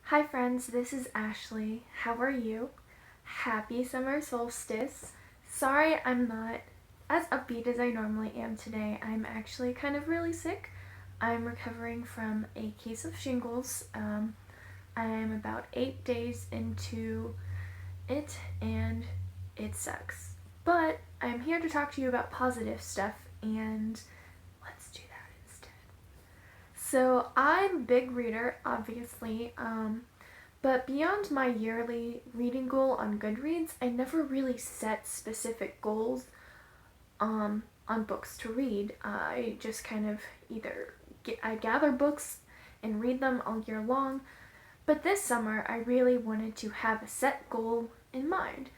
Hi friends, this is Ashley. How are you? Happy summer solstice. Sorry I'm not as upbeat as I normally am today. I'm actually kind of really sick. I'm recovering from a case of shingles. I'm about 8 days into it and it sucks. But I'm here to talk to you about positive stuff and let's do that instead. So I'm a big reader, obviously. But beyond my yearly reading goal on Goodreads, I never really set specific goals on books to read. I just kind of I gather books and read them all year long. But this summer, I really wanted to have a set goal in mind.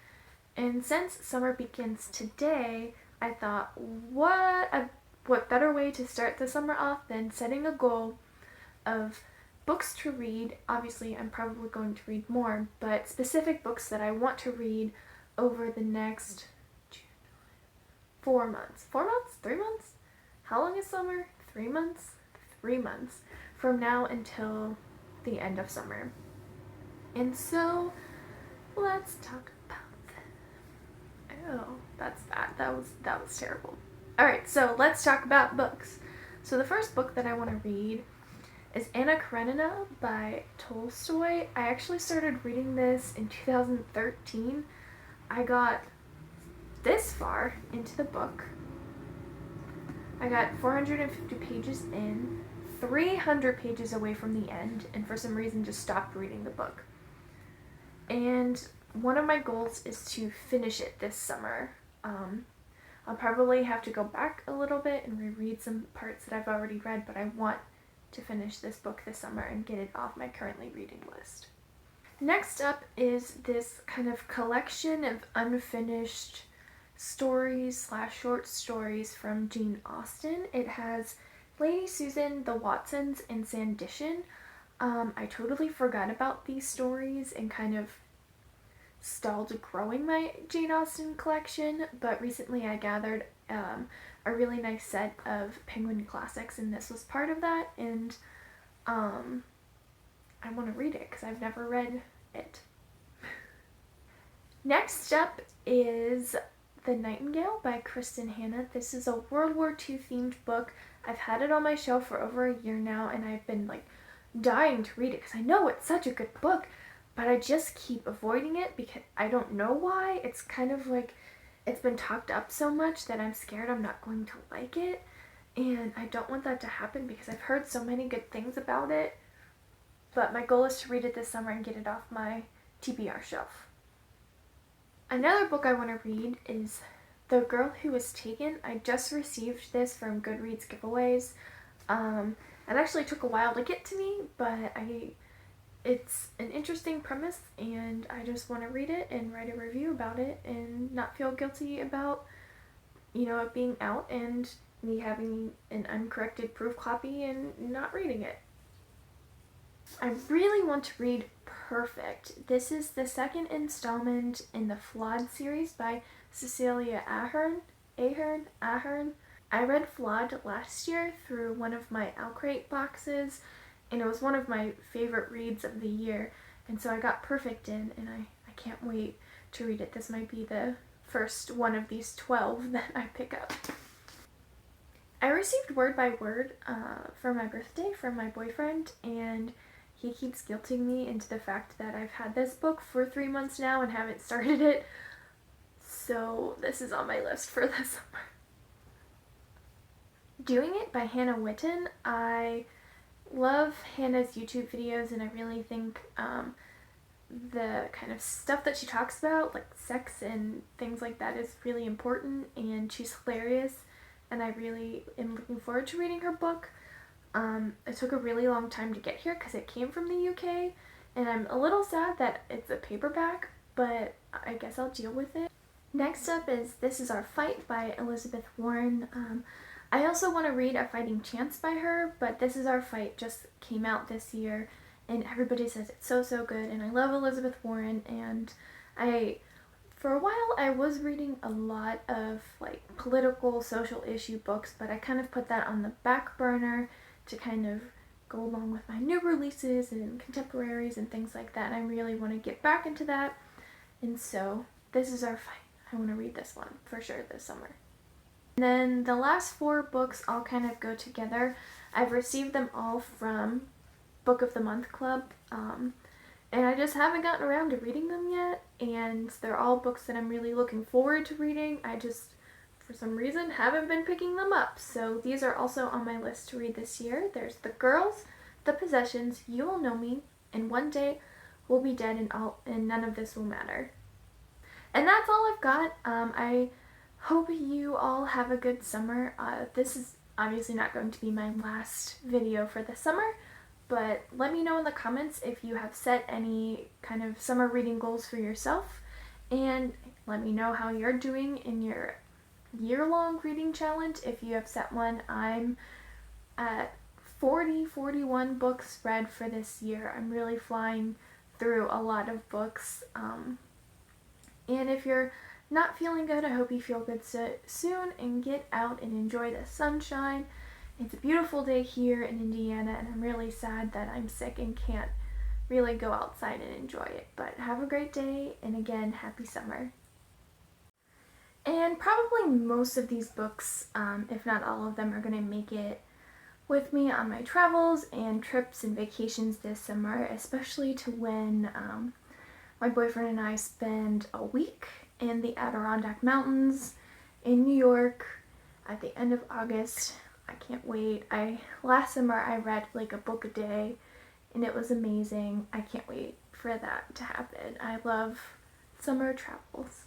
And since summer begins today, I thought, what better way to start the summer off than setting a goal of books to read. Obviously, I'm probably going to read more, but specific books that I want to read over the next 4 months. 4 months? 3 months? How long is summer? 3 months? 3 months from now until the end of summer. And so, let's talk about that. Oh, that's bad. That was terrible. All right, so let's talk about books. So the first book that I want to read is Anna Karenina by Tolstoy. I actually started reading this in 2013. I got this far into the book. I got 450 pages in, 300 pages away from the end, and for some reason just stopped reading the book. And one of my goals is to finish it this summer. I'll probably have to go back a little bit and reread some parts that I've already read, but I want to finish this book this summer and get it off my currently reading list. Next up is this kind of collection of unfinished stories / short stories from Jane Austen. It has Lady Susan, the Watsons, and Sanditon. I totally forgot about these stories and kind of stalled growing my Jane Austen collection, but recently I gathered a really nice set of Penguin Classics, and this was part of that, and I want to read it because I've never read it. Next up is The Nightingale by Kristen Hanna. This is a World War II themed book. I've had it on my shelf for over a year now, and I've been dying to read it because I know it's such a good book, but I just keep avoiding it because I don't know why. It's kind of it's been talked up so much that I'm scared I'm not going to like it, and I don't want that to happen because I've heard so many good things about it. But my goal is to read it this summer and get it off my TBR shelf. Another book I want to read is The Girl Who Was Taken. I just received this from Goodreads giveaways. It actually took a while to get to me, but it's an interesting premise, and I just want to read it and write a review about it and not feel guilty about, it being out and me having an uncorrected proof copy and not reading it. I really want to read Perfect. This is the second installment in the Flawed series by Cecilia Ahern. I read Flawed last year through one of my Alcrate boxes, and it was one of my favorite reads of the year, and so I got Perfect in, and I can't wait to read it. This might be the first one of these 12 that I pick up. I received Word by Word for my birthday from my boyfriend, and he keeps guilting me into the fact that I've had this book for 3 months now and haven't started it, so this is on my list for this summer. Doing It by Hannah Witten. I love Hannah's YouTube videos, and I really think the kind of stuff that she talks about, like sex and things like that, is really important, and she's hilarious, and I really am looking forward to reading her book. It took a really long time to get here because it came from the UK, and I'm a little sad that it's a paperback, but I guess I'll deal with it. Next up is This Is Our Fight by Elizabeth Warren. I also want to read A Fighting Chance by her, but This Is Our Fight just came out this year, and everybody says it's so good, and I love Elizabeth Warren, and for a while I was reading a lot of political, social issue books, but I kind of put that on the back burner to kind of go along with my new releases and contemporaries and things like that. And I really want to get back into that. And so this is our fight. I want to read this one for sure this summer. And then the last 4 books all kind of go together. I've received them all from Book of the Month Club, and I just haven't gotten around to reading them yet, and they're all books that I'm really looking forward to reading. I just, for some reason, haven't been picking them up. So these are also on my list to read this year. There's The Girls, The Possessions, You Will Know Me, and One Day We'll Be Dead and None of This Will Matter. And that's all I've got. I hope you all have a good summer. This is obviously not going to be my last video for the summer, but let me know in the comments if you have set any kind of summer reading goals for yourself, and let me know how you're doing in your year-long reading challenge. If you have set one, I'm at 41 books read for this year. I'm really flying through a lot of books, and if you're not feeling good, I hope you feel good soon and get out and enjoy the sunshine. It's a beautiful day here in Indiana, and I'm really sad that I'm sick and can't really go outside and enjoy it. But have a great day, and again, happy summer. And probably most of these books, if not all of them, are going to make it with me on my travels and trips and vacations this summer, especially to when my boyfriend and I spend a week in the Adirondack Mountains in New York at the end of August. I can't wait. Last summer I read like a book a day, and it was amazing. I can't wait for that to happen. I love summer travels.